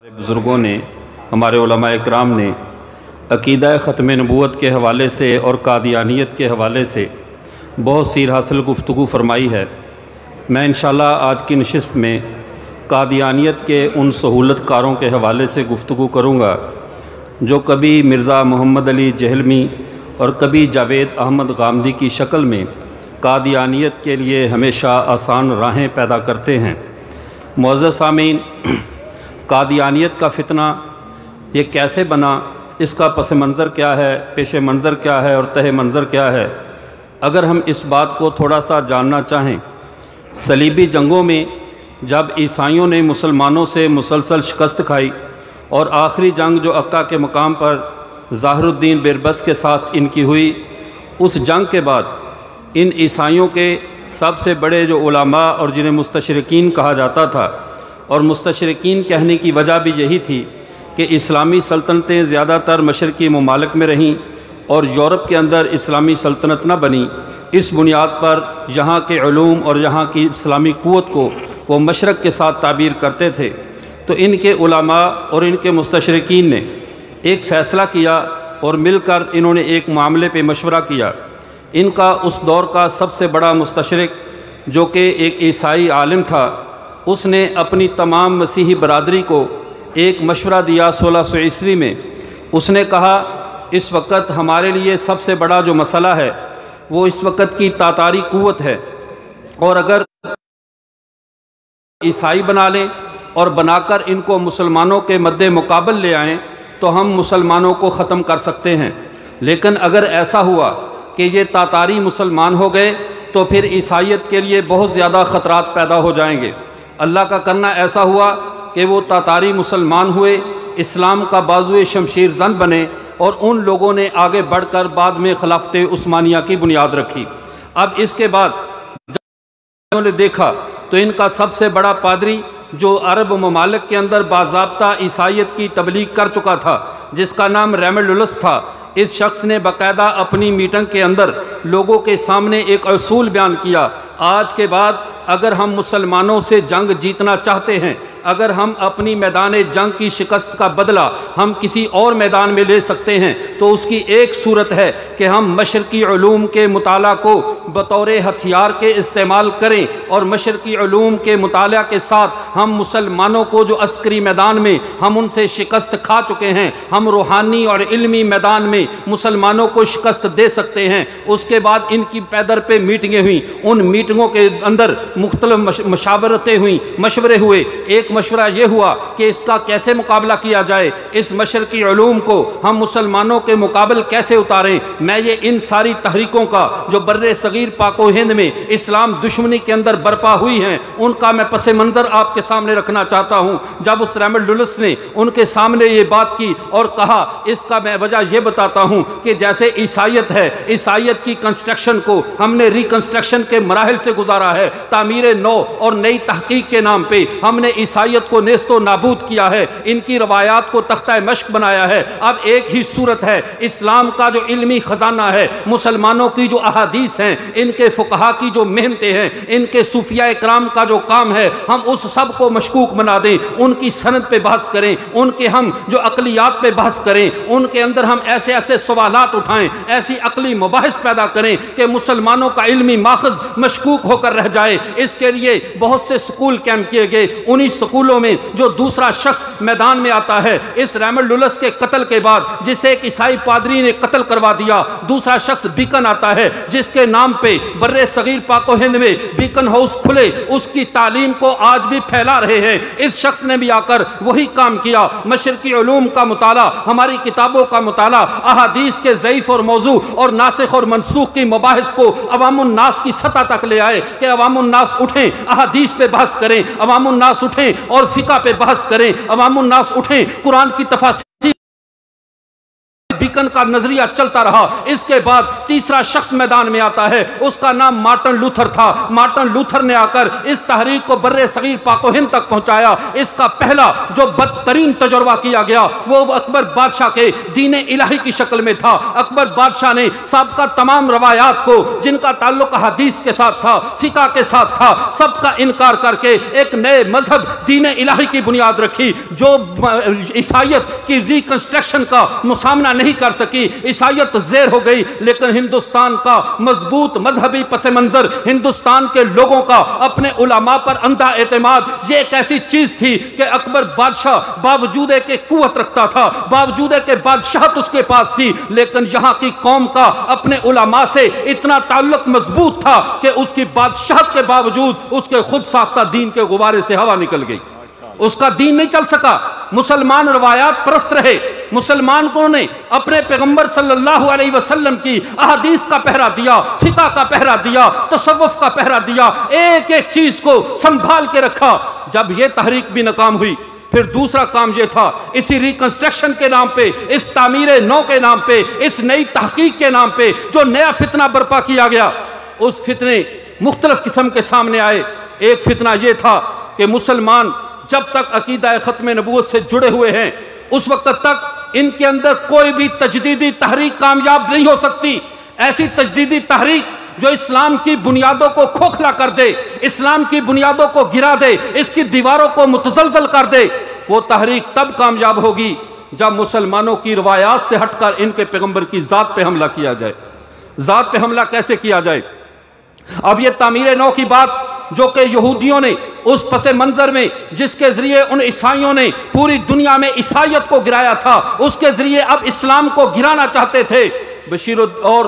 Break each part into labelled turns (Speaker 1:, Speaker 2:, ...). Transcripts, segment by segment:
Speaker 1: بزرگوں نے، ہمارے علماء اکرام نے عقیدہ ختم نبوت کے حوالے سے اور قادیانیت کے حوالے سے بہت سیر حاصل گفتگو فرمائی ہے۔ میں انشاءاللہ آج کی نشست میں قادیانیت کے ان سہولت کاروں کے حوالے سے گفتگو کروں گا جو کبھی مرزا محمد علی جہلمی اور کبھی جاوید احمد غامدی کی شکل میں قادیانیت کے لیے ہمیشہ آسان راہیں پیدا کرتے ہیں۔ معزز سامعین، قادیانیت کا فتنہ یہ کیسے بنا، اس کا پس منظر کیا ہے، پیش منظر کیا ہے اور تہ منظر کیا ہے، اگر ہم اس بات کو تھوڑا سا جاننا چاہیں، صلیبی جنگوں میں جب عیسائیوں نے مسلمانوں سے مسلسل شکست کھائی اور آخری جنگ جو عکا کے مقام پر ظاہر الدین بیربس کے ساتھ ان کی ہوئی، اس جنگ کے بعد ان عیسائیوں کے سب سے بڑے جو علماء اور جنہیں مستشرقین کہا جاتا تھا، اور مستشرقین کہنے کی وجہ بھی یہی تھی کہ اسلامی سلطنتیں زیادہ تر مشرقی ممالک میں رہیں اور یورپ کے اندر اسلامی سلطنت نہ بنی، اس بنیاد پر یہاں کے علوم اور یہاں کی اسلامی قوت کو وہ مشرق کے ساتھ تعبیر کرتے تھے۔ تو ان کے علماء اور ان کے مستشرقین نے ایک فیصلہ کیا اور مل کر انہوں نے ایک معاملے پہ مشورہ کیا۔ ان کا اس دور کا سب سے بڑا مستشرق جو کہ ایک عیسائی عالم تھا، اس نے اپنی تمام مسیحی برادری کو ایک مشورہ دیا 1600 عیسوی میں۔ اس نے کہا اس وقت ہمارے لیے سب سے بڑا جو مسئلہ ہے وہ اس وقت کی تاتاری قوت ہے، اور اگر عیسائی بنا لیں اور بنا کر ان کو مسلمانوں کے مد مقابل لے آئیں تو ہم مسلمانوں کو ختم کر سکتے ہیں، لیکن اگر ایسا ہوا کہ یہ تاتاری مسلمان ہو گئے تو پھر عیسائیت کے لیے بہت زیادہ خطرات پیدا ہو جائیں گے۔ اللہ کا کرنا ایسا ہوا کہ وہ تاتاری مسلمان ہوئے، اسلام کا بازوئے شمشیر زن بنے، اور ان لوگوں نے آگے بڑھ کر بعد میں خلافت عثمانیہ کی بنیاد رکھی۔ اب اس کے بعد جب انہوں نے دیکھا تو ان کا سب سے بڑا پادری جو عرب ممالک کے اندر باضابطہ عیسائیت کی تبلیغ کر چکا تھا، جس کا نام ریملولس تھا، اس شخص نے باقاعدہ اپنی میٹنگ کے اندر لوگوں کے سامنے ایک اصول بیان کیا، آج کے بعد اگر ہم مسلمانوں سے جنگ جیتنا چاہتے ہیں، اگر ہم اپنی میدان جنگ کی شکست کا بدلہ ہم کسی اور میدان میں لے سکتے ہیں تو اس کی ایک صورت ہے کہ ہم مشرقی علوم کے مطالعہ کو بطور ہتھیار کے استعمال کریں، اور مشرقی علوم کے مطالعہ کے ساتھ ہم مسلمانوں کو جو عسکری میدان میں ہم ان سے شکست کھا چکے ہیں، ہم روحانی اور علمی میدان میں مسلمانوں کو شکست دے سکتے ہیں۔ اس کے بعد ان کی پیدر پہ میٹنگیں ہوئیں، ان میٹنگوں کے اندر مختلف مشاورتیں ہوئیں، مشورے ہوئے۔ ایک مشورہ یہ ہوا کہ اس کا کیسے مقابلہ کیا جائے، اس مشرقی علوم کو ہم مسلمانوں کے مقابل کیسے اتاریں۔ میں یہ ان ساری تحریکوں کا جو بر صغیر پاک و ہند میں اسلام دشمنی کے اندر برپا ہوئی ہیں، ان کا میں پس منظر آپ کے سامنے رکھنا چاہتا ہوں۔ جب اس ریملڈولس نے ان کے سامنے یہ بات کی اور کہا، اس کا میں وجہ یہ بتاتا ہوں کہ جیسے عیسائیت ہے، عیسائیت کی کنسٹرکشن کو ہم نے ریکنسٹرکشن کے مراحل سے گزارا ہے، تعمیر نو اور نئی تحقیق کے نام پہ ہم نے عیسائیت کو نیست و نابود کیا ہے، ان کی روایات کو تختہ مشق بنایا ہے۔ اب ایک ہی صورت ہے، اسلام کا جو علمی خزانہ ہے، مسلمانوں کی جو احادیث ہیں، ان کے فقہا کی جو محنتیں ہیں، ان کے صوفیاء اکرام کا جو کام ہے، ہم اس سب کو مشکوک بنا دیں، ان کی سند پہ بحث کریں، ان کے ہم جو عقلیات پہ بحث کریں، ان کے اندر ہم ایسے ایسے سوالات اٹھائیں، ایسی عقلی مباحث پیدا کریں کہ مسلمانوں کا علمی ماخذ مشکوک ہو کر رہ جائے۔ اس کے لیے بہت سے سکول کیمپ کیے گئے، انہی سکولوں میں جو دوسرا شخص میدان میں آتا ہے، اس ریملڈولس کے قتل کے بعد جسے ایک عیسائی پادری نے قتل کروا دیا، دوسرا شخص بیکن آتا ہے جس کے نام پہ بر صغیر پاک و ہند میں بیکن ہاؤس کھلے، اس کی تعلیم کو آج بھی پھیلا رہے ہیں۔ اس شخص نے بھی آ کر وہی کام کیا، مشرقی علوم کا مطالعہ، ہماری کتابوں کا مطالعہ، احادیث کے ضعیف اور موضوع اور ناسخ اور منسوخ کی مباحث کو عوام الناس کی سطح تک لے آئے کہ عوام الناس اٹھیں، احادیث پہ بحث کریں، عوام الناس اٹھیں اور فقہ پہ بحث کریں، عوام الناس اٹھیں، قرآن کی تفاسیر بیکن کا نظریہ چلتا رہا۔ اس کے بعد تیسرا شخص میدان میں آتا ہے، اس کا نام مارٹن لوتھر تھا۔ مارٹن لوتھر نے آ کر اس تحریک کو برِ صغیر پاک و ہند تک پہنچایا۔ اس کا پہلا جو بدترین تجربہ کیا گیا وہ اکبر بادشاہ کے دین الہی کی شکل میں تھا۔ اکبر بادشاہ نے سابقہ تمام روایات کو جن کا تعلق حدیث کے ساتھ تھا، فقہ کے ساتھ تھا، سب کا انکار کر کے ایک نئے مذہب دین الہی کی بنیاد رکھی جو عیسائیت کی ریکنسٹرکشن کا مسامنا نہیں کر سکی۔ عیسائیت زیر ہو گئی، لیکن ہندوستان کا مضبوط مذہبی پس منظر، ہندوستان کے لوگوں کا اپنے علماء پر اندھا اعتماد، یہ ایک ایسی چیز تھی کہ اکبر بادشاہ باوجود کہ قوت رکھتا تھا، باوجود کہ بادشاہت اس کے پاس تھی، لیکن یہاں کی قوم کا اپنے علماء سے اتنا تعلق مضبوط تھا کہ اس کی بادشاہت کے باوجود اس کے خود ساختہ دین کے غبارے سے ہوا نکل گئی، اس کا دین نہیں چل سکا۔ مسلمان روایات پرست رہے، مسلمان کو نے اپنے پیغمبر صلی اللہ علیہ وسلم کی احادیث کا پہرا دیا، فقہ کا پہرا دیا، تصوف کا پہرا دیا، ایک ایک چیز کو سنبھال کے رکھا۔ جب یہ تحریک بھی ناکام ہوئی، پھر دوسرا کام یہ تھا، اسی ریکنسٹرکشن کے نام پہ، اس تعمیر نو کے نام پہ، اس نئی تحقیق کے نام پہ جو نیا فتنہ برپا کیا گیا، اس فتنے مختلف قسم کے سامنے آئے۔ ایک فتنہ یہ تھا کہ مسلمان جب تک عقیدہ ختم نبوت سے جڑے ہوئے ہیں اس وقت تک ان کے اندر کوئی بھی تجدیدی تحریک کامیاب نہیں ہو سکتی۔ ایسی تجدیدی تحریک جو اسلام کی بنیادوں کو کھوکھلا کر دے، اسلام کی بنیادوں کو گرا دے، اس کی دیواروں کو متزلزل کر دے، وہ تحریک تب کامیاب ہوگی جب مسلمانوں کی روایات سے ہٹ کر ان کے پیغمبر کی ذات پہ حملہ کیا جائے۔ ذات پہ حملہ کیسے کیا جائے؟ اب یہ تعمیر نو کی بات جو کہ یہودیوں نے اس پس منظر میں جس کے ذریعے ان عیسائیوں نے پوری دنیا میں عیسائیت کو گرایا تھا، اس کے ذریعے اب اسلام کو گرانا چاہتے تھے۔ بشیر اور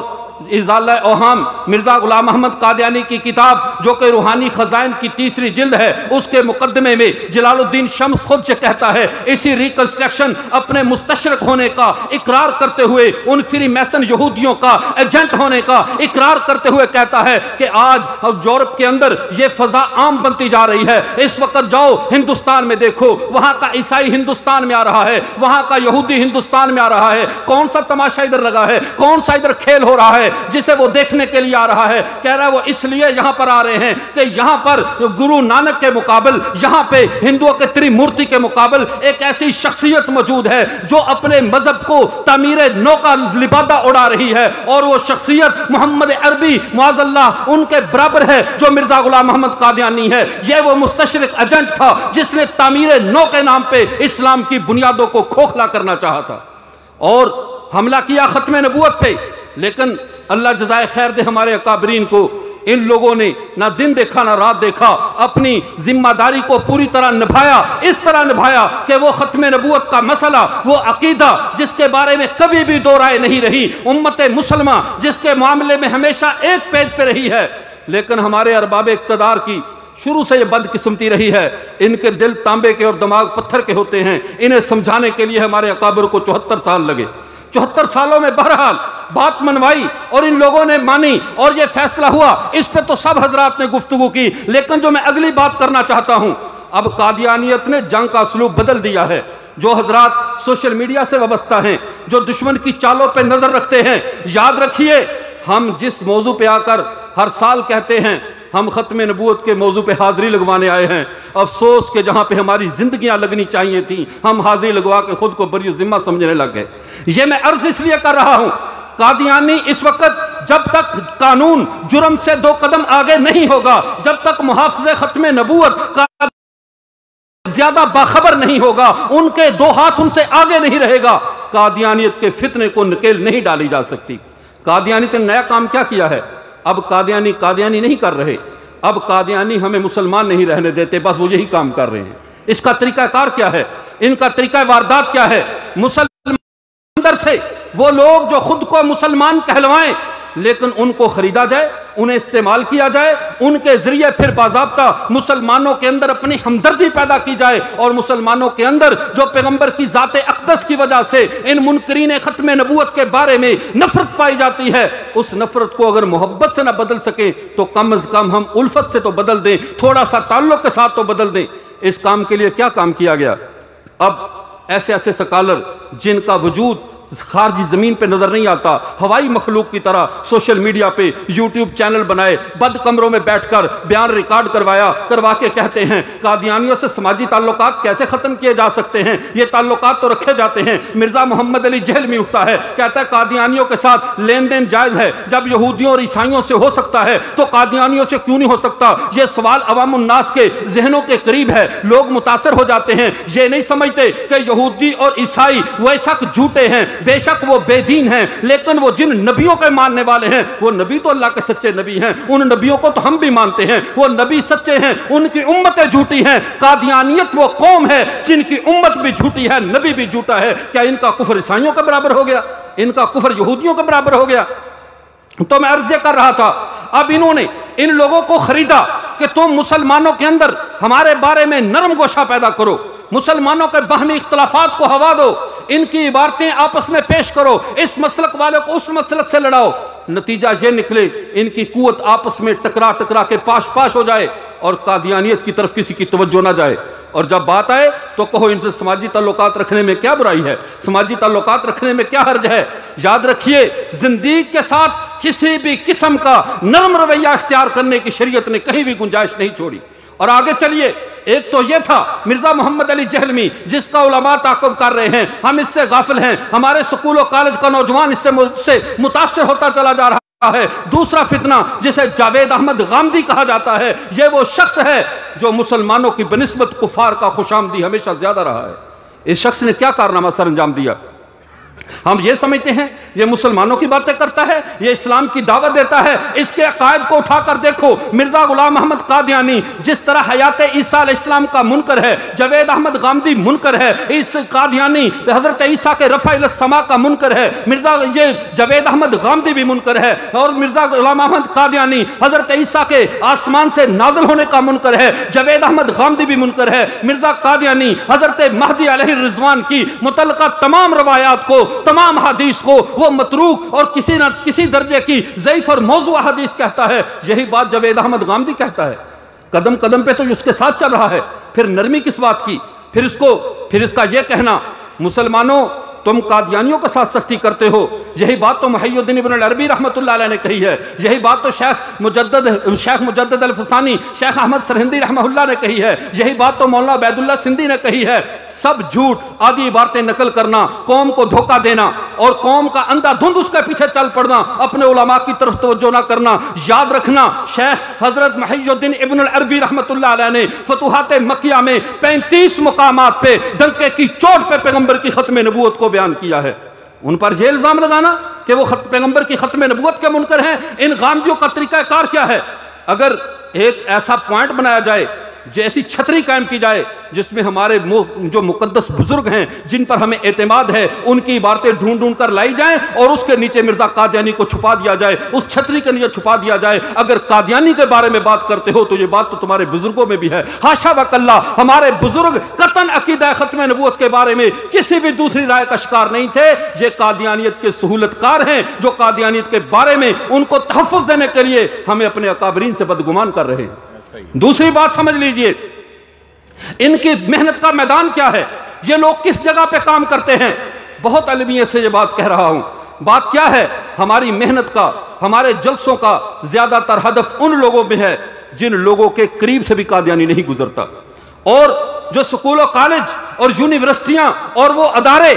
Speaker 1: ازالہ اوہام مرزا غلام محمد قادیانی کی کتاب جو کہ روحانی خزائن کی تیسری جلد ہے، اس کے مقدمے میں جلال الدین شمس خود سے کہتا ہے، اسی ریکنسٹرکشن اپنے مستشرق ہونے کا اقرار کرتے ہوئے، ان فری میسن یہودیوں کا ایجنٹ ہونے کا اقرار کرتے ہوئے کہتا ہے کہ آج یورپ کے اندر یہ فضا عام بنتی جا رہی ہے۔ اس وقت جاؤ ہندوستان میں دیکھو، وہاں کا عیسائی ہندوستان میں آ رہا ہے، وہاں کا یہودی ہندوستان میں آ رہا ہے، کون سا تماشا ادھر لگا ہے، کون سا ادھر کھیل ہو رہا ہے جسے وہ دیکھنے کے لیے آ رہا ہے۔ کہہ رہا ہے وہ اس لیے یہاں پر آ رہے ہیں کہ یہاں پر گرو نانک کے مقابل، یہاں پہ ہندوؤں کے تری مورتی کے مقابل ایک ایسی شخصیت موجود ہے جو اپنے مذہب کو تعمیر نو کا لبادہ اڑا رہی ہے، اور وہ شخصیت محمد عربی معاذ اللہ ان کے برابر ہے جو مرزا غلام محمد قادیانی ہے۔ یہ وہ مستشرق ایجنٹ تھا جس نے تعمیر نو کے نام پہ اسلام کی بنیادوں کو کھوکھلا کرنا چاہا تھا اور حملہ کیا ختم نبوت پہ۔ لیکن اللہ جزائے خیر دے ہمارے اکابرین کو، ان لوگوں نے نہ دن دیکھا نہ رات دیکھا، اپنی ذمہ داری کو پوری طرح نبھایا، اس طرح نبھایا کہ وہ ختم نبوت کا مسئلہ، وہ عقیدہ جس کے بارے میں کبھی بھی دو رائے نہیں رہی، امت مسلمہ جس کے معاملے میں ہمیشہ ایک پیج پہ رہی ہے، لیکن ہمارے ارباب اقتدار کی شروع سے یہ بد قسمتی رہی ہے۔ ان کے دل تانبے کے اور دماغ پتھر کے ہوتے ہیں، انہیں سمجھانے کے لیے ہمارے اکابر کو 74 سال لگے۔ 74 سالوں میں بہرحال بات منوائی اور ان لوگوں نے مانی اور یہ فیصلہ ہوا۔ اس پہ تو سب حضرات نے گفتگو کی، لیکن جو میں اگلی بات کرنا چاہتا ہوں، اب قادیانیت نے جنگ کا اسلوب بدل دیا ہے۔ جو حضرات سوشل میڈیا سے وابستہ ہیں، جو دشمن کی چالوں پہ نظر رکھتے ہیں، یاد رکھیے ہم جس موضوع پہ آ کر ہر سال کہتے ہیں ہم ختم نبوت کے موضوع پہ حاضری لگوانے آئے ہیں، افسوس کہ جہاں پہ ہماری زندگیاں لگنی چاہیے تھیں ہم حاضری لگوا کے خود کو بری ذمہ سمجھنے لگ گئے۔ یہ میں عرض اس لیے کر رہا ہوں، قادیانی اس وقت جب تک قانون جرم سے 2 قدم آگے نہیں ہوگا، جب تک محافظ ختم نبوت کا زیادہ باخبر نہیں ہوگا، ان کے 2 ہاتھ ان سے آگے نہیں رہے گا، قادیانیت کے فتنے کو نکیل نہیں ڈالی جا سکتی۔ قادیانیت نے نیا کام کیا کیا ہے؟ اب قادیانی نہیں کر رہے، اب قادیانی ہمیں مسلمان نہیں رہنے دیتے، بس وہ یہی کام کر رہے ہیں۔ اس کا طریقہ کار کیا ہے؟ ان کا طریقہ واردات کیا ہے؟ مسلمان اندر سے وہ لوگ جو خود کو مسلمان کہلوائیں لیکن ان کو خریدا جائے، انہیں استعمال کیا جائے، ان کے ذریعے پھر باضابطہ مسلمانوں کے اندر اپنی ہمدردی پیدا کی جائے، اور مسلمانوں کے اندر جو پیغمبر کی ذات اقدس کی وجہ سے ان منکرین ختم نبوت کے بارے میں نفرت پائی جاتی ہے، اس نفرت کو اگر محبت سے نہ بدل سکیں تو کم از کم ہم الفت سے تو بدل دیں، تھوڑا سا تعلق کے ساتھ تو بدل دیں۔ اس کام کے لیے کیا کام کیا گیا؟ اب ایسے سکالر جن کا وجود خارجی زمین پہ نظر نہیں آتا، ہوائی مخلوق کی طرح سوشل میڈیا پہ یوٹیوب چینل بنائے، بند کمروں میں بیٹھ کر بیان ریکارڈ کروا کے کہتے ہیں قادیانیوں سے سماجی تعلقات کیسے ختم کیے جا سکتے ہیں، یہ تعلقات تو رکھے جاتے ہیں۔ مرزا محمد علی جہلمی اٹھتا ہے، کہتا ہے قادیانیوں کے ساتھ لین دین جائز ہے، جب یہودیوں اور عیسائیوں سے ہو سکتا ہے تو قادیانیوں سے کیوں نہیں ہو سکتا؟ یہ سوال عوام الناس کے ذہنوں کے قریب ہے، لوگ متاثر ہو جاتے ہیں، یہ نہیں سمجھتے کہ یہودی اور عیسائی بے شک جھوٹے ہیں، بے شک وہ بے دین ہیں، لیکن وہ جن نبیوں کے ماننے والے ہیں وہ نبی تو اللہ کے سچے نبی ہیں، ان نبیوں کو تو ہم بھی مانتے ہیں، وہ نبی سچے ہیں، ان کی امتیں جھوٹی ہیں۔ قادیانیت وہ قوم ہے جن کی امت بھی جھوٹی ہے، نبی بھی جھوٹا ہے، کیا ان کا کفر عیسائیوں کے برابر ہو گیا؟ ان کا کفر یہودیوں کے برابر ہو گیا؟ تو میں عرض کر رہا تھا، اب انہوں نے ان لوگوں کو خریدا کہ تم مسلمانوں کے اندر ہمارے بارے میں نرم گوشہ پیدا کرو، مسلمانوں کے باہمی اختلافات کو ہوا دو، ان کی عبارتیں آپس میں پیش کرو، اس مسلک والے کو اس مسلک سے لڑاؤ۔ نتیجہ یہ نکلے ان کی قوت آپس میں ٹکرا کے پاش ہو جائے اور قادیانیت کی طرف کسی کی توجہ نہ جائے، اور جب بات آئے تو کہو ان سے سماجی تعلقات رکھنے میں کیا برائی ہے، سماجی تعلقات رکھنے میں کیا حرج ہے؟ یاد رکھیے زندگی کے ساتھ کسی بھی قسم کا نرم رویہ اختیار کرنے کی شریعت نے کہیں بھی گنجائش نہیں چھوڑی۔ اور آگے چلیے، ایک تو یہ تھا مرزا محمد علی جہلمی جس کا علماء تعاقب کر رہے ہیں، ہم اس سے غافل ہیں، ہمارے سکول و کالج کا نوجوان اس سے متاثر ہوتا چلا جا رہا ہے۔ دوسرا فتنہ جسے جاوید احمد غامدی کہا جاتا ہے، یہ وہ شخص ہے جو مسلمانوں کی بنسبت کفار کا خوشامدی ہمیشہ زیادہ رہا ہے۔ اس شخص نے کیا کارنامہ سر انجام دیا؟ ہم یہ سمجھتے ہیں یہ مسلمانوں کی باتیں کرتا ہے، یہ اسلام کی دعوت دیتا ہے، اس کے عقائد کو اٹھا کر دیکھو۔ مرزا غلام احمد قادیانی جس طرح حیات عیسیٰ علیہ السلام کا منکر ہے، جاوید احمد غامدی منکر ہے، اس قادیانی حضرت عیسیٰ کے رفع الی السماء کا منکر ہے، یہ جاوید احمد غامدی بھی منکر ہے، اور مرزا غلام احمد قادیانی حضرت عیسیٰ کے آسمان سے نازل ہونے کا منکر ہے، جاوید احمد غامدی بھی منکر ہے۔ مرزا قادیانی حضرت مہدی علیہ الرضوان کی متعلقہ تمام روایات کو، تمام حدیث کو وہ متروک اور کسی نہ کسی درجے کی ضعیف اور موضوع حدیث کہتا ہے۔ یہی بات جاوید احمد غامدی کہتا ہے، قدم قدم پہ تو اس کے ساتھ چل رہا ہے، پھر نرمی کس بات کی؟ پھر اس کا یہ کہنا مسلمانوں تم قادیانیوں کے ساتھ سختی کرتے ہو، یہی بات تو محی الدین ابن العربی رحمۃ اللہ علیہ نے کہی ہے، یہی بات تو شیخ مجدد الفسانی، شیخ احمد سرہندی رحمہ اللہ نے کہی ہے، یہی بات تو مولانا عبید اللہ سندھی نے کہی ہے۔ سب جھوٹ، آدھی باتیں نقل کرنا، قوم کو دھوکہ دینا اور قوم کا اندھا دھند اس کے پیچھے چل پڑنا، اپنے علماء کی طرف توجہ نہ کرنا۔ یاد رکھنا شیخ حضرت محی الدین ابن العربی رحمۃ اللہ علیہ نے فتوحات مکیہ میں 35 مقامات پہ ڈنکے کی چوٹ پہ پیغمبر کی ختم نبوت کو بیان کیا ہے۔ ان پر یہ الزام لگانا کہ وہ پیغمبر کی ختم نبوت کے منکر ہیں، ان غامدیوں کا طریقہ کار کیا ہے؟ اگر ایک ایسا پوائنٹ بنایا جائے، جیسی چھتری قائم کی جائے جس میں ہمارے جو مقدس بزرگ ہیں جن پر ہمیں اعتماد ہے ان کی عبارتیں ڈھونڈ کر لائی جائیں اور اس کے نیچے مرزا قادیانی کو چھپا دیا جائے، اس چھتری کے نیچے چھپا دیا جائے، اگر قادیانی کے بارے میں بات کرتے ہو تو یہ بات تو تمہارے بزرگوں میں بھی ہے۔ حاشا وکلا، ہمارے بزرگ قطعاً عقیدہ ختم نبوت کے بارے میں کسی بھی دوسری رائے کا شکار نہیں تھے، یہ قادیانیت کے سہولت کار ہیں جو قادیانیت کے بارے میں ان کو تحفظ دینے کے لیے ہمیں اپنے اکابرین سے بدگمان کر رہے ہیں۔ دوسری بات سمجھ لیجئے، ان کی محنت کا میدان کیا ہے، یہ لوگ کس جگہ پہ کام کرتے ہیں؟ بہت علمیت سے یہ بات کہہ رہا ہوں، بات کیا ہے؟ ہماری محنت کا، ہمارے جلسوں کا زیادہ تر ہدف ان لوگوں میں ہے جن لوگوں کے قریب سے بھی قادیانی نہیں گزرتا، اور جو سکول و کالج اور یونیورسٹیاں اور وہ ادارے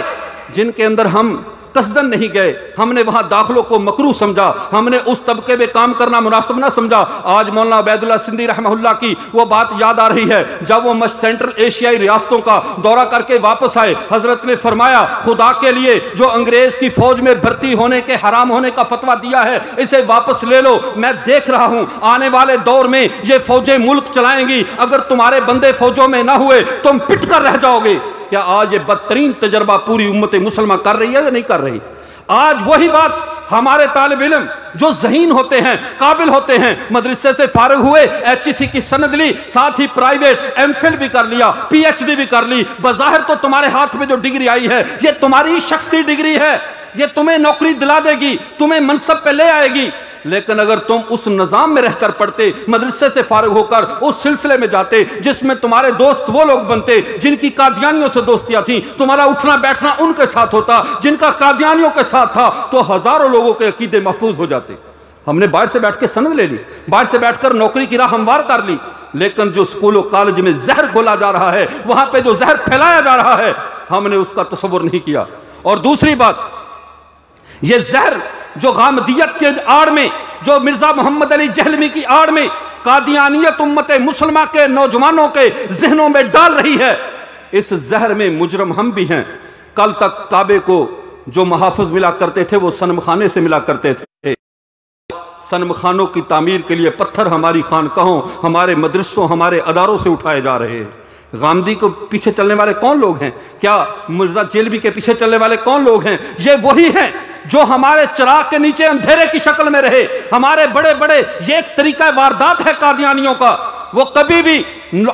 Speaker 1: جن کے اندر ہم قصدن نہیں گئے، ہم نے وہاں داخلوں کو مکروہ سمجھا، ہم نے اس طبقے میں کام کرنا مناسب نہ سمجھا۔ آج مولانا عبید اللہ سندھی رحمہ اللہ کی وہ بات یاد آ رہی ہے، جب وہ سینٹرل ایشیائی ریاستوں کا دورہ کر کے واپس آئے، حضرت نے فرمایا خدا کے لیے جو انگریز کی فوج میں بھرتی ہونے کے حرام ہونے کا فتویٰ دیا ہے اسے واپس لے لو، میں دیکھ رہا ہوں آنے والے دور میں یہ فوجیں ملک چلائیں گی، اگر تمہارے بندے فوجوں میں نہ ہوئے تم پٹ کر رہ جاؤ گے۔ کیا آج یہ بدترین تجربہ پوری امت مسلمہ کر رہی ہے یا نہیں کر رہی؟ آج وہی بات ہمارے طالب علم جو ذہین ہوتے ہیں، قابل ہوتے ہیں، مدرسے سے فارغ ہوئے، HEC کی سند لی، ساتھ ہی پرائیویٹ MPhil بھی کر لیا، PhD بھی کر لی، بظاہر تو تمہارے ہاتھ میں جو ڈگری آئی ہے یہ تمہاری شخصی ڈگری ہے، یہ تمہیں نوکری دلا دے گی، تمہیں منصب پہ لے آئے گی، لیکن اگر تم اس نظام میں رہ کر پڑھتے، مدرسے سے فارغ ہو کر اس سلسلے میں جاتے جس میں تمہارے دوست وہ لوگ بنتے جن کی قادیانیوں سے دوستیاں تھیں، تمہارا اٹھنا بیٹھنا ان کے ساتھ ہوتا جن کا قادیانیوں کے ساتھ تھا، تو ہزاروں لوگوں کے عقیدے محفوظ ہو جاتے۔ ہم نے باہر سے بیٹھ کے سند لے لی، باہر سے بیٹھ کر نوکری کی راہ ہموار کر لی، لیکن جو اسکول و کالج میں زہر گھولا جا رہا ہے، وہاں پہ جو زہر پھیلایا جا رہا ہے، ہم نے اس کا تصور نہیں کیا۔ اور دوسری بات، یہ زہر جو غامدیت کے آڑ میں، جو مرزا محمد علی جہلمی کی آڑ میں قادیانیت امت مسلمہ کے نوجوانوں کے ذہنوں میں ڈال رہی ہے، اس زہر میں مجرم ہم بھی ہیں۔ کل تک کعبے کو جو محافظ ملا کرتے تھے وہ صنم خانے سے ملا کرتے تھے، صنم خانوں کی تعمیر کے لیے پتھر ہماری خانقاہوں، ہمارے مدرسوں، ہمارے اداروں سے اٹھائے جا رہے ہیں۔ غامدی کو پیچھے چلنے والے کون لوگ ہیں؟ کیا مرزا جیلوی کے پیچھے چلنے والے کون لوگ ہیں؟ یہ وہی ہیں جو ہمارے چراغ کے نیچے اندھیرے کی شکل میں رہے، ہمارے بڑے بڑے، یہ ایک طریقہ واردات ہے قادیانیوں کا۔ وہ کبھی بھی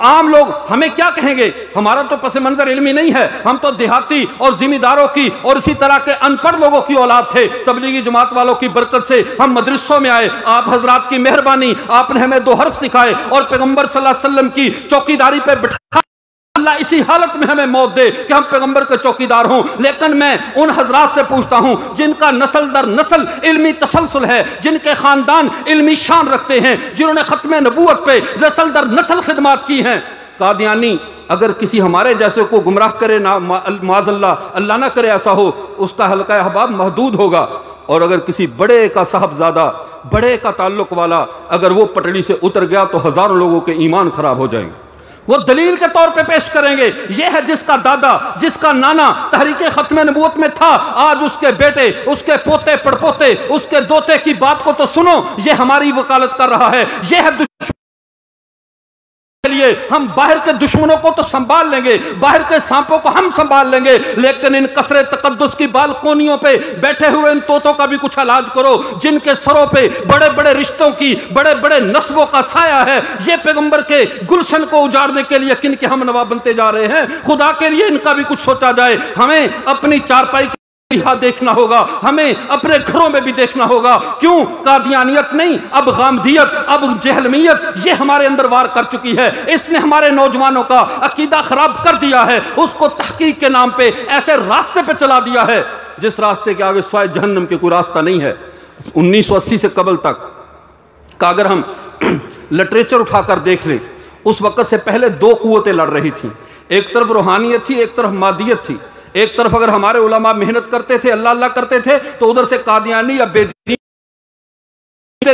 Speaker 1: عام لوگ ہمیں کیا کہیں گے؟ ہمارا تو پس منظر علمی نہیں ہے، ہم تو دیہاتی اور ذمہ داروں کی اور اسی طرح کے ان پڑھ لوگوں کی اولاد تھے۔ تبلیغی جماعت والوں کی برکت سے ہم مدرسوں میں آئے، آپ حضرات کی مہربانی، آپ نے ہمیں 2 حرف سکھائے اور پیغمبر صلی اللہ علیہ وسلم کی چوکیداری پہ بٹھا، اللہ اسی حالت میں ہمیں موت دے کہ ہم پیغمبر کے چوکیدار ہوں۔ لیکن میں ان حضرات سے پوچھتا ہوں جن کا نسل در نسل علمی تسلسل ہے، جن کے خاندان علمی شان رکھتے ہیں، جنہوں نے ختم نبوت پہ نسل در نسل خدمات کی ہیں، قادیانی اگر کسی ہمارے جیسے کو گمراہ کرے، معاذ اللہ نہ کرے ایسا ہو، اس کا حلقہ احباب محدود ہوگا۔ اور اگر کسی بڑے کا صاحبزادہ، بڑے کا تعلق والا اگر وہ پٹڑی سے اتر گیا تو ہزاروں لوگوں کے ایمان خراب ہو جائیں گے۔ وہ دلیل کے طور پہ پیش کریں گے، یہ ہے جس کا دادا، جس کا نانا تحریک ختم نبوت میں تھا، آج اس کے بیٹے، اس کے پوتے پڑپوتے، اس کے دوتے کی بات کو تو سنو، یہ ہماری وکالت کر رہا ہے۔ یہ ہے دشمن کے لیے ہم باہر کے دشمنوں کو تو سنبھال لیں گے، باہر کے سانپوں کو ہم سنبھال لیں گے، لیکن ان قصر تقدس کی بالکونیوں پہ بیٹھے ہوئے ان طوطوں کا بھی کچھ علاج کرو جن کے سروں پہ بڑے بڑے رشتوں کی، بڑے بڑے نسبوں کا سایہ ہے۔ یہ پیغمبر کے گلشن کو اجاڑنے کے لیے کن کے ہم نوا بنتے جا رہے ہیں؟ خدا کے لیے ان کا بھی کچھ سوچا جائے۔ ہمیں اپنی چارپائی یہاں دیکھنا ہوگا، ہمیں اپنے گھروں میں بھی دیکھنا ہوگا۔ کیوں قادیانیت نہیں، اب غامدیت، اب جہلمیت یہ ہمارے اندر وار کر چکی ہے۔ اس نے ہمارے نوجوانوں کا عقیدہ خراب کر دیا ہے، اس کو تحقیق کے نام پہ ایسے راستے پہ چلا دیا ہے جس راستے کے آگے سوائے جہنم کے کوئی راستہ نہیں ہے۔ 1980 سے قبل تک کا اگر ہم لٹریچر اٹھا کر دیکھ لیں، اس وقت سے پہلے 2 قوتیں لڑ رہی تھیں، ایک طرف روحانیت تھی، ایک طرف مادیت تھی۔ ایک طرف اگر ہمارے علماء محنت کرتے تھے، اللہ اللہ کرتے تھے، تو ادھر سے قادیانی یا بے دین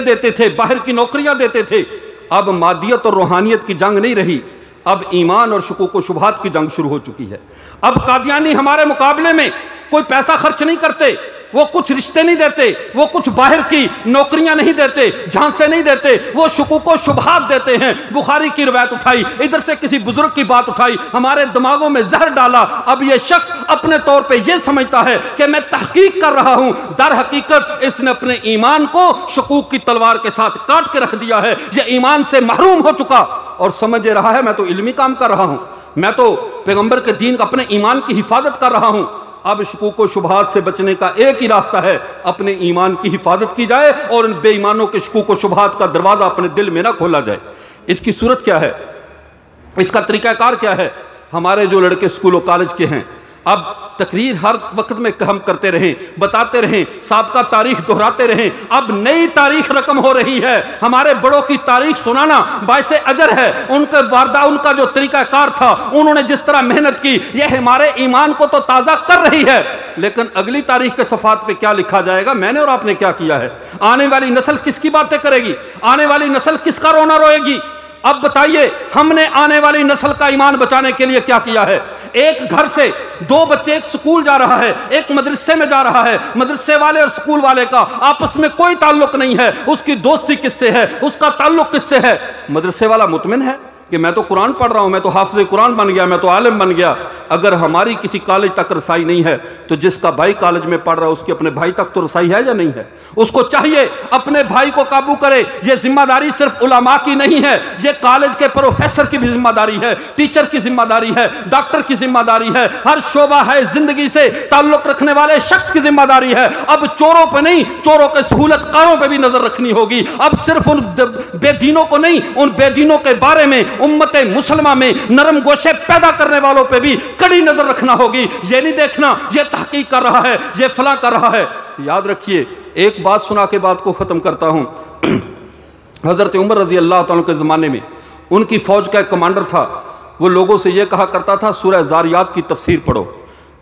Speaker 1: دیتے تھے، باہر کی نوکریاں دیتے تھے۔ اب مادیت اور روحانیت کی جنگ نہیں رہی، اب ایمان اور شکوک و شبہات کی جنگ شروع ہو چکی ہے۔ اب قادیانی ہمارے مقابلے میں کوئی پیسہ خرچ نہیں کرتے، وہ کچھ رشتے نہیں دیتے، وہ کچھ باہر کی نوکریاں نہیں دیتے، جھانسے نہیں دیتے، وہ شکوک و شبہات دیتے ہیں۔ بخاری کی روایت اٹھائی، ادھر سے کسی بزرگ کی بات اٹھائی، ہمارے دماغوں میں زہر ڈالا۔ اب یہ شخص اپنے طور پہ یہ سمجھتا ہے کہ میں تحقیق کر رہا ہوں، در حقیقت اس نے اپنے ایمان کو شکوک کی تلوار کے ساتھ کاٹ کے رکھ دیا ہے۔ یہ ایمان سے محروم ہو چکا اور سمجھ رہا ہے میں تو علمی کام کر رہا ہوں، میں تو پیغمبر کے دین کا، اپنے ایمان کی حفاظت کر رہا ہوں۔ اب شکوک و شبہات سے بچنے کا ایک ہی راستہ ہے، اپنے ایمان کی حفاظت کی جائے اور ان بے ایمانوں کے شکوک و شبہات کا دروازہ اپنے دل میں نہ کھولا جائے۔ اس کی صورت کیا ہے؟ اس کا طریقہ کار کیا ہے؟ ہمارے جو لڑکے اسکول و کالج کے ہیں، اب تقریر ہر وقت میں ہم کرتے رہیں، بتاتے رہیں، سابقہ تاریخ دہراتے رہیں، اب نئی تاریخ رقم ہو رہی ہے۔ ہمارے بڑوں کی تاریخ سنانا باعث اجر ہے، ان کے واردہ، ان کا جو طریقہ کار تھا، انہوں نے جس طرح محنت کی، یہ ہمارے ایمان کو تو تازہ کر رہی ہے۔ لیکن اگلی تاریخ کے صفحات پہ کیا لکھا جائے گا، میں نے اور آپ نے کیا کیا ہے؟ آنے والی نسل کس کی باتیں کرے گی؟ آنے والی نسل کس کا رونا روئے گی؟ اب بتائیے ہم نے آنے والی نسل کا ایمان بچانے کے لیے کیا کیا ہے؟ ایک گھر سے 2 بچے ایک سکول جا رہا ہے، ایک مدرسے میں جا رہا ہے، مدرسے والے اور سکول والے کا آپس میں کوئی تعلق نہیں ہے، اس کی دوستی کس سے ہے، اس کا تعلق کس سے ہے؟ مدرسے والا مطمئن ہے، کہ میں تو قرآن پڑھ رہا ہوں، میں تو حافظ قرآن بن گیا، میں تو عالم بن گیا۔ اگر ہماری کسی کالج تک رسائی نہیں ہے تو جس کا بھائی کالج میں پڑھ رہا ہے اس کی اپنے بھائی تک تو رسائی ہے یا نہیں ہے؟ اس کو چاہیے اپنے بھائی کو قابو کرے۔ یہ ذمہ داری صرف علماء کی نہیں ہے، یہ کالج کے پروفیسر کی بھی ذمہ داری ہے، ٹیچر کی ذمہ داری ہے، ڈاکٹر کی ذمہ داری ہے، ہر شعبہ ہے زندگی سے تعلق رکھنے والے شخص کی ذمہ داری ہے۔ اب چوروں پہ نہیں، چوروں کے سہولت کاروں پہ بھی نظر رکھنی ہوگی۔ اب صرف ان بے دینوں کو نہیں، ان بے دینوں کے بارے میں امت مسلمہ میں نرم گوشے پیدا کرنے والوں پہ بھی کڑی نظر رکھنا ہوگی۔ یہ نہیں دیکھنا یہ تحقیق کر رہا ہے، یہ فلاں کر رہا ہے۔ یاد رکھیے، ایک بات سنا کے بات کو ختم کرتا ہوں۔ حضرت عمر رضی اللہ تعالیٰ کے زمانے میں ان کی فوج کا ایک کمانڈر تھا، وہ لوگوں سے یہ کہا کرتا تھا سورہ زاریات کی تفسیر پڑھو۔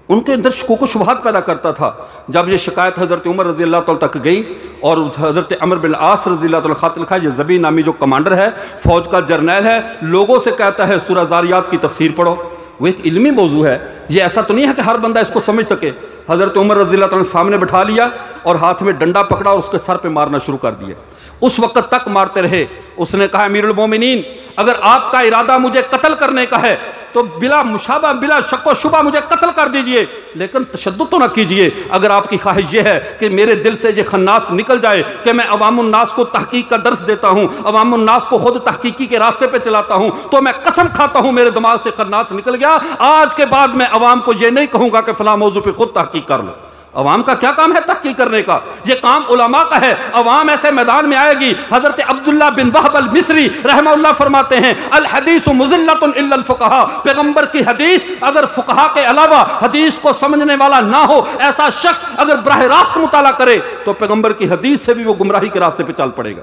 Speaker 1: ان کے اندر شکوک و شبہات پیدا کرتا تھا۔ جب یہ شکایت حضرت عمر رضی اللہ تعالیٰ تک گئی اور حضرت عمر بن العاص رضی اللہ تعالیٰ خط لکھا، یہ زبی نامی جو کمانڈر ہے، فوج کا جرنیل ہے، لوگوں سے کہتا ہے سورہ زاریات کی تفسیر پڑھو۔ وہ ایک علمی موضوع ہے، یہ ایسا تو نہیں ہے کہ ہر بندہ اس کو سمجھ سکے۔ حضرت عمر رضی اللہ تعالیٰ نے سامنے بٹھا لیا اور ہاتھ میں ڈنڈا پکڑا اور اس کے سر پہ مارنا شروع کر دیا۔ اس وقت تک مارتے رہے۔ اس نے کہا امیر المومنین، اگر آپ کا ارادہ مجھے قتل کرنے کا ہے تو بلا مشابہ بلا شک و شبہ مجھے قتل کر دیجئے، لیکن تشدد تو نہ کیجئے۔ اگر آپ کی خواہش یہ ہے کہ میرے دل سے یہ خناس نکل جائے کہ میں عوام الناس کو تحقیق کا درس دیتا ہوں، عوام الناس کو خود تحقیقی کے راستے پہ چلاتا ہوں، تو میں قسم کھاتا ہوں میرے دماغ سے خناس نکل گیا، آج کے بعد میں عوام کو یہ نہیں کہوں گا کہ فلاں موضوع پہ خود تحقیق کر لو۔ عوام کا کیا کام ہے تحقیق کرنے کا؟ یہ کام علماء کا ہے۔ عوام ایسے میدان میں آئے گی۔ حضرت عبداللہ بن وہب المصری رحمہ اللہ فرماتے ہیں الحدیث مذلۃ الا الفقہاء، پیغمبر کی حدیث اگر فقہاء کے علاوہ حدیث کو سمجھنے والا نہ ہو، ایسا شخص اگر براہ راست مطالعہ کرے تو پیغمبر کی حدیث سے بھی وہ گمراہی کے راستے پہ چل پڑے گا۔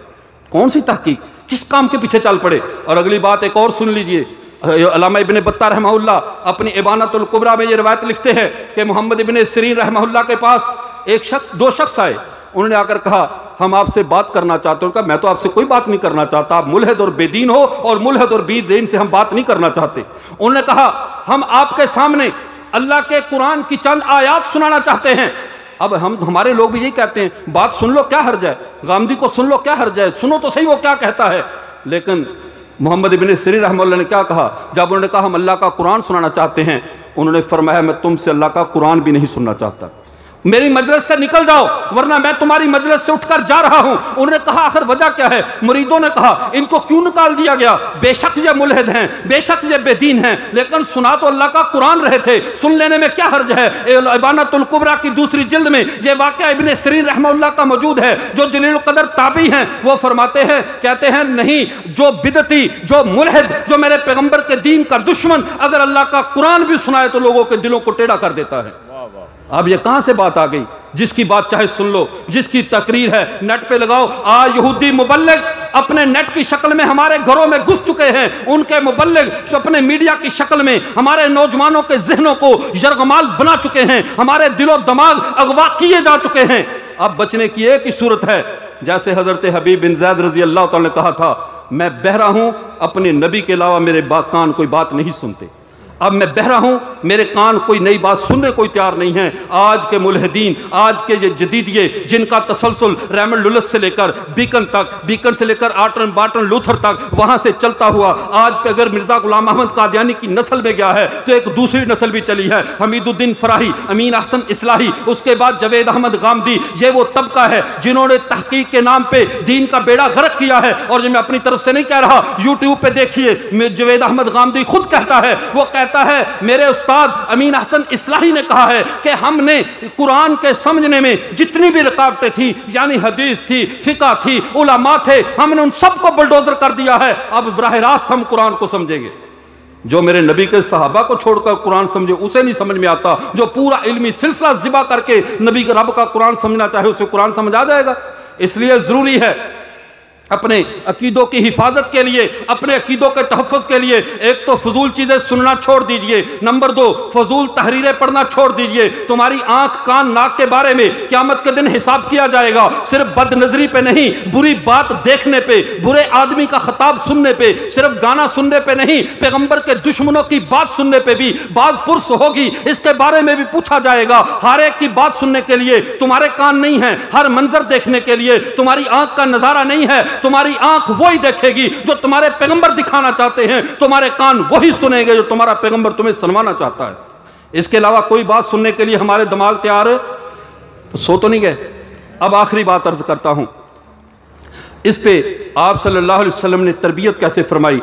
Speaker 1: کون سی تحقیق؟ کس کام کے پیچھے چل پڑے؟ اور اگلی بات ایک اور سن لیجئے، علامہ ابن بطہ رحمہ اللہ اپنی ابانۃ الکبریٰ میں یہ روایت لکھتے ہیں کہ محمد ابن سیرین رحمہ اللہ کے پاس دو شخص آئے، انہوں نے آ کر کہا ہم آپ سے بات کرنا چاہتے ہیں۔ کہا میں تو آپ سے کوئی بات نہیں کرنا چاہتا، آپ ملحد اور بے دین ہو، اور ملحد اور بے دین سے ہم بات نہیں کرنا چاہتے۔ انہوں نے کہا ہم آپ کے سامنے اللہ کے قرآن کی چند آیات سنانا چاہتے ہیں۔ اب ہمارے لوگ بھی یہی کہتے ہیں بات سن لو کیا حرج ہے، غامدی کو سن لو کیا حرج ہے، سنو تو صحیح وہ کیا کہتا ہے۔ لیکن محمد ابن سیرین رحمہ اللہ نے کیا کہا؟ جب انہوں نے کہا ہم اللہ کا قرآن سنانا چاہتے ہیں، انہوں نے فرمایا میں تم سے اللہ کا قرآن بھی نہیں سننا چاہتا، میری مجلس سے نکل جاؤ ورنہ میں تمہاری مجلس سے اٹھ کر جا رہا ہوں۔ انہوں نے کہا آخر وجہ کیا ہے؟ مریدوں نے کہا ان کو کیوں نکال دیا گیا؟ بے شک یہ ملحد ہیں، بے شک یہ بے دین ہیں، لیکن سنا تو اللہ کا قرآن رہے تھے، سن لینے میں کیا حرج ہے؟ ابانۃ الکبریٰ کی دوسری جلد میں یہ واقعہ ابن سیرین رحمہ اللہ کا موجود ہے، جو جلیل القدر تابعی ہیں۔ وہ فرماتے ہیں، کہتے ہیں نہیں، جو بدعتی، جو ملحد، جو میرے پیغمبر کے دین کا دشمن اگر اللہ کا قرآن بھی سنائے تو لوگوں کے دلوں کو ٹیڑھا کر دیتا ہے۔ اب یہ کہاں سے بات آ گئی؟ جس کی بات چاہے سن لو، جس کی تقریر ہے نیٹ پہ لگاؤ۔ آج یہودی مبلغ اپنے نیٹ کی شکل میں ہمارے گھروں میں گھس چکے ہیں، ان کے مبلغ اپنے میڈیا کی شکل میں ہمارے نوجوانوں کے ذہنوں کو یرغمال بنا چکے ہیں، ہمارے دل و دماغ اغوا کیے جا چکے ہیں۔ اب بچنے کی ایک ہی صورت ہے، جیسے حضرت حبیب بن زید رضی اللہ تعالی نے کہا تھا میں بہرا ہوں، اپنے نبی کے علاوہ میرے کان کوئی بات نہیں سنتے۔ اب میں بہرا ہوں، میرے کان کوئی نئی بات سننے کوئی تیار نہیں ہے۔ آج کے ملحدین، آج کے یہ جدیدیے جن کا تسلسل ریمنڈ لولس سے لے کر بیکن تک، بیکن سے لے کر آرٹن بارٹن لوتھر تک وہاں سے چلتا ہوا آج پہ اگر مرزا غلام احمد قادیانی کی نسل میں گیا ہے تو ایک دوسری نسل بھی چلی ہے، حمید الدین فراہی، امین احسن اصلاحی، اس کے بعد جاوید احمد غامدی۔ یہ وہ طبقہ ہے جنہوں نے تحقیق کے نام پہ دین کا بیڑا غرق کیا ہے۔ اور یہ میں اپنی طرف سے نہیں کہہ رہا، یوٹیوب پہ دیکھیے، جاوید احمد غامدی خود کہتا ہے، وہ کہتا ہے میرے استاد امین احسن اصلاحی نے کہا ہے کہ ہم نے قرآن کے سمجھنے میں جتنی بھی رکاوٹیں تھیں، یعنی حدیث تھی، فقہ تھی، علماء تھے، ہم نے ان سب کو بلڈوزر کر دیا ہے، اب براہ راست ہم قرآن کو سمجھیں گے۔ جو میرے نبی کے صحابہ کو چھوڑ کر قرآن سمجھے اسے نہیں سمجھ میں آتا، جو پورا علمی سلسلہ ذبح کر کے نبی کے رب کا قرآن سمجھنا چاہے اسے قرآن سمجھ آ جائے گا۔ اس لیے ضروری ہے اپنے عقیدوں کی حفاظت کے لیے، اپنے عقیدوں کے تحفظ کے لیے ایک تو فضول چیزیں سننا چھوڑ دیجئے، نمبر دو فضول تحریریں پڑھنا چھوڑ دیجئے۔ تمہاری آنکھ کان ناک کے بارے میں قیامت کے دن حساب کیا جائے گا، صرف بد نظری پہ نہیں، بری بات دیکھنے پہ، برے آدمی کا خطاب سننے پہ، صرف گانا سننے پہ نہیں، پیغمبر کے دشمنوں کی بات سننے پہ بھی بات پرس ہوگی، اس کے بارے میں بھی پوچھا جائے گا۔ ہر ایک کی بات سننے کے لیے تمہارے کان نہیں ہیں، ہر منظر دیکھنے کے لیے تمہاری آنکھ کا نظارہ نہیں ہے۔ تمہاری آنکھ وہی دیکھے گی جو تمہارے پیغمبر دکھانا چاہتے ہیں، تمہارے کان وہی سنیں گے جو تمہارا پیغمبر تمہیں سنوانا چاہتا ہے۔ اس کے علاوہ کوئی بات سننے کے لیے ہمارے دماغ تیار ہے تو سو تو نہیں گئے۔ اب آخری بات عرض کرتا ہوں، اس پہ آپ صلی اللہ علیہ وسلم نے تربیت کیسے فرمائی۔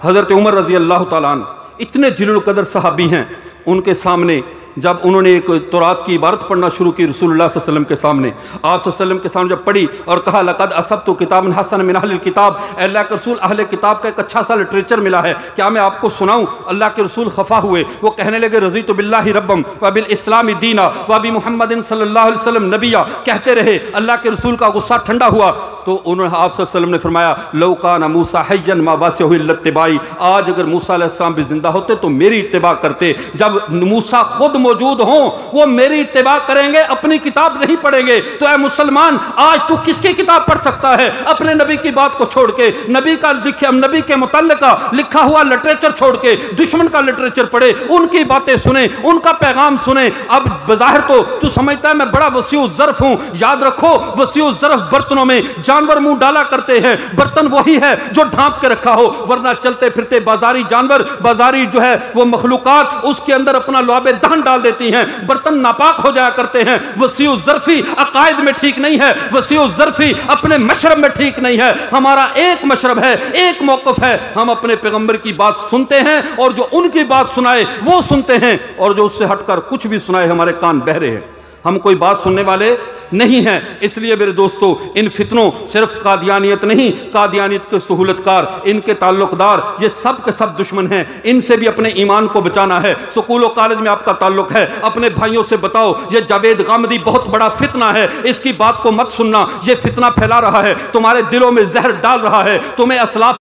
Speaker 1: حضرت عمر رضی اللہ تعالیٰ عنہ اتنے جلیل القدر صحابی ہیں، ان کے سامنے جب انہوں نے ایک تورات کی عبارت پڑھنا شروع کی رسول اللہ صلی اللہ علیہ وسلم کے سامنے، آپ صلی اللہ علیہ وسلم کے سامنے جب پڑھی اور کہا لقد اصبت کتابا حسنا من اہل الکتاب، اے اللہ کے رسول اہل کتاب کا ایک اچھا سا لٹریچر ملا ہے، کیا میں آپ کو سناؤں؟ اللہ کے رسول خفا ہوئے، وہ کہنے لگے رضیت باللہ ربم وبالاسلام دینا وبمحمد صلی اللہ علیہ وسلم نبیا، کہتے رہے۔ اللہ کے رسول کا غصہ ٹھنڈا ہوا تو انہوں نے آپ صلی اللہ علیہ وسلم نے فرمایا لو کان موسیٰ حیا ما واسعہ الا اتباعی، آج اگر موسیٰ علیہ السلام بھی زندہ ہوتے تو میری اتباع کرتے۔ جب موسیٰ خود موجود ہوں وہ میری اتباع کریں گے، اپنی کتاب نہیں پڑھیں گے۔ تو اے مسلمان، آج تو کس کی کتاب پڑھ سکتا ہے؟ اپنے نبی کی بات کو چھوڑ کے، نبی کے متعلقہ لکھا ہوا لٹریچر چھوڑ کے دشمن کا لٹریچر پڑھے، ان کی باتیں سنیں، ان کا پیغام سنیں۔ اب بظاہر تو سمجھتا ہے میں بڑا وسیع الظرف ہوں، یاد رکھو وسیع الظرف برتنوں میں جانور منہ ڈالا کرتے ہیں، برتن وہی ہے جو ڈھانپ کے رکھا ہو، ورنہ چلتے پھرتے بازاری جانور، بازاری جو ہے وہ مخلوقات اس کے اندر اپنا لعاب دہن ڈال دیتی ہیں، برتن ناپاک ہو جایا کرتے ہیں۔ وسیع الظرفی عقائد میں ٹھیک نہیں ہے، وسیع الظرفی اپنے مشرب میں ٹھیک نہیں ہے۔ ہمارا ایک مشرب ہے، ایک موقف ہے، ہم اپنے پیغمبر کی بات سنتے ہیں اور جو ان کی بات سنائے وہ سنتے ہیں، اور جو اس سے ہٹ کر کچھ بھی سنائے ہمارے کان بہرے ہیں، ہم کوئی بات سننے والے نہیں ہیں۔ اس لیے میرے دوستو، ان فتنوں صرف قادیانیت نہیں، قادیانیت کے سہولت کار، ان کے تعلق دار، یہ سب کے سب دشمن ہیں، ان سے بھی اپنے ایمان کو بچانا ہے۔ سکول و کالج میں آپ کا تعلق ہے، اپنے بھائیوں سے بتاؤ یہ جاوید غامدی بہت بڑا فتنہ ہے، اس کی بات کو مت سننا، یہ فتنہ پھیلا رہا ہے، تمہارے دلوں میں زہر ڈال رہا ہے، تمہیں اسلاف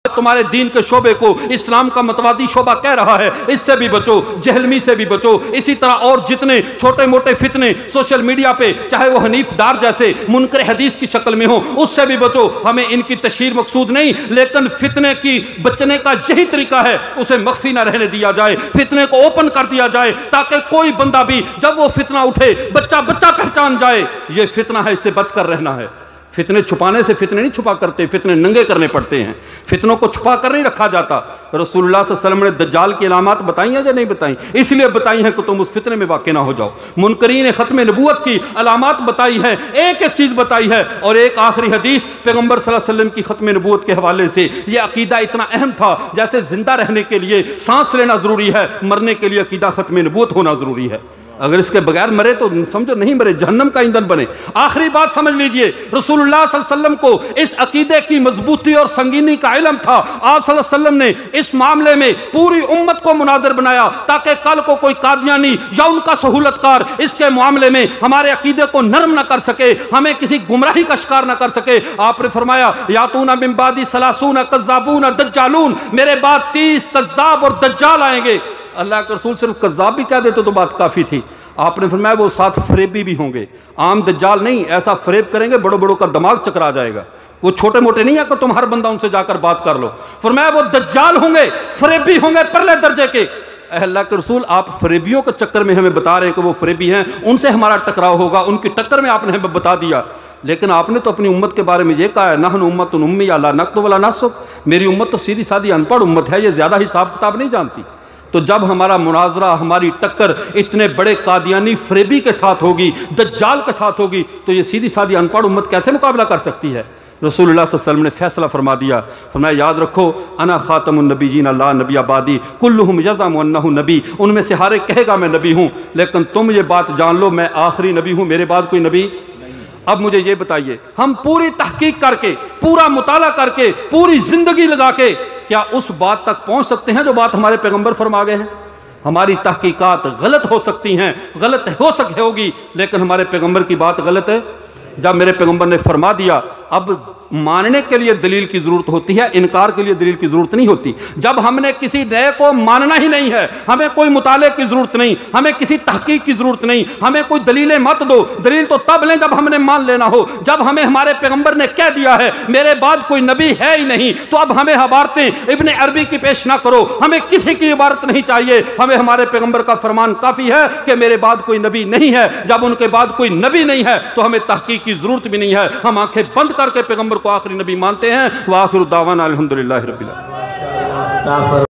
Speaker 1: تمہارے دین کے شعبے کو اسلام کا متوازی شعبہ کہہ رہا ہے، اس سے بھی بچو، جہلمی سے بھی بچو۔ اسی طرح اور جتنے چھوٹے موٹے فتنے سوشل میڈیا پہ، چاہے وہ حنیف دار جیسے منکر حدیث کی شکل میں ہوں، اس سے بھی بچو۔ ہمیں ان کی تشہیر مقصود نہیں، لیکن فتنے کی بچنے کا یہی طریقہ ہے، اسے مخفی نہ رہنے دیا جائے، فتنے کو اوپن کر دیا جائے، تاکہ کوئی بندہ بھی جب وہ فتنہ اٹھے بچہ پہچان جائے یہ فتنہ ہے، اس سے بچ کر رہنا ہے۔ فتنے چھپانے سے فتنے نہیں چھپا کرتے، فتنے ننگے کرنے پڑتے ہیں، فتنوں کو چھپا کر نہیں رکھا جاتا۔ رسول اللہ صلی اللہ علیہ وسلم نے دجال کی علامات بتائی ہیں یا نہیں بتائیں؟ اس لیے بتائی ہیں کہ تم اس فتنے میں واقع نہ ہو جاؤ۔ منکرین ختم نبوت کی علامات بتائی ہیں، ایک ایک چیز بتائی ہے، اور ایک آخری حدیث پیغمبر صلی اللہ علیہ وسلم کی ختم نبوت کے حوالے سے۔ یہ عقیدہ اتنا اہم تھا، جیسے زندہ رہنے کے لیے سانس لینا ضروری ہے، مرنے کے لیے عقیدہ ختم نبوت ہونا ضروری ہے۔ اگر اس کے بغیر مرے تو سمجھو نہیں مرے، جہنم کا ایندھن بنے۔ آخری بات سمجھ لیجئے، رسول اللہ صلی اللہ علیہ وسلم کو اس عقیدے کی مضبوطی اور سنگینی کا علم تھا۔ آپ صلی اللہ علیہ وسلم نے اس معاملے میں پوری امت کو مناظر بنایا، تاکہ کل کو کوئی قادیانی یا ان کا سہولت کار اس کے معاملے میں ہمارے عقیدے کو نرم نہ کر سکے، ہمیں کسی گمراہی کا شکار نہ کر سکے۔ آپ نے فرمایا یاتون من بعدی 30 کذابون دجالون، میرے بعد 30 کذاب اور دجال آئیں گے۔ اللہ کے رسول صرف کذاب بھی کہہ دیتے تو بات کافی تھی، آپ نے فرمایا وہ ساتھ فریبی بھی ہوں گے، عام دجال نہیں، ایسا فریب کریں گے بڑوں بڑوں کا دماغ چکرا جائے گا، وہ چھوٹے موٹے نہیں ہے کہ تم ہر بندہ ان سے جا کر بات کر لو۔ فرمایا وہ دجال ہوں گے، فریبی ہوں گے پرلے درجے کے۔ اے اللہ کے رسول، آپ فریبیوں کے چکر میں ہمیں بتا رہے ہیں کہ وہ فریبی ہیں، ان سے ہمارا ٹکراؤ ہوگا، ان کی ٹکر میں آپ نے ہمیں بتا دیا۔ لیکن آپ نے تو اپنی امت کے بارے میں یہ کہا ہے نحن امت امیہ لا نکتب ولا نحسب، میری امت تو سیدھی سادھی ان پڑھ امت ہے، یہ زیادہ حساب کتاب نہیں جانتی۔ تو جب ہمارا مناظرہ، ہماری ٹکر اتنے بڑے قادیانی فریبی کے ساتھ ہوگی، دجال کے ساتھ ہوگی، تو یہ سیدھی سادھی ان پڑھ امت کیسے مقابلہ کر سکتی ہے؟ رسول اللہ صلی اللہ علیہ وسلم نے فیصلہ فرما دیا، فرمایا یاد رکھو انا خاتم النبیین لا نبی آبادی کلہم یزعم انہ نبی، ان میں سے ہر ایک کہے گا میں نبی ہوں، لیکن تم یہ بات جان لو میں آخری نبی ہوں، میرے بعد کوئی نبی۔ اب مجھے یہ بتائیے، ہم پوری تحقیق کر کے، پورا مطالعہ کر کے، پوری زندگی لگا کے کیا اس بات تک پہنچ سکتے ہیں جو بات ہمارے پیغمبر فرما گئے ہیں؟ ہماری تحقیقات غلط ہو سکتی ہیں، غلط ہوگی، لیکن ہمارے پیغمبر کی بات غلط ہے۔ جب میرے پیغمبر نے فرما دیا، اب ماننے کے لیے دلیل کی ضرورت ہوتی ہے، انکار کے لیے دلیل کی ضرورت نہیں ہوتی۔ جب ہم نے کسی نئے کو ماننا ہی نہیں ہے، ہمیں کوئی مطالعے کی ضرورت نہیں، ہمیں کسی تحقیق کی ضرورت نہیں، ہمیں کوئی دلیلیں مت دو، دلیل تو تب لیں جب ہم نے مان لینا ہو۔ جب ہمیں ہمارے پیغمبر نے کہہ دیا ہے میرے بعد کوئی نبی ہے ہی نہیں، تو اب ہمیں عبارتیں ابن عربی کی پیش نہ کرو، ہمیں کسی کی عبارت نہیں چاہیے، ہمیں ہمارے پیغمبر کا فرمان کافی ہے کہ میرے بعد کوئی نبی نہیں ہے۔ جب ان کے بعد کوئی نبی نہیں ہے تو ہمیں تحقیق کی ضرورت بھی نہیں ہے، ہم آنکھیں بند کر کے پیغمبر کو آخری نبی مانتے ہیں۔ وآخر دعوانا الحمدللہ رب العالمین۔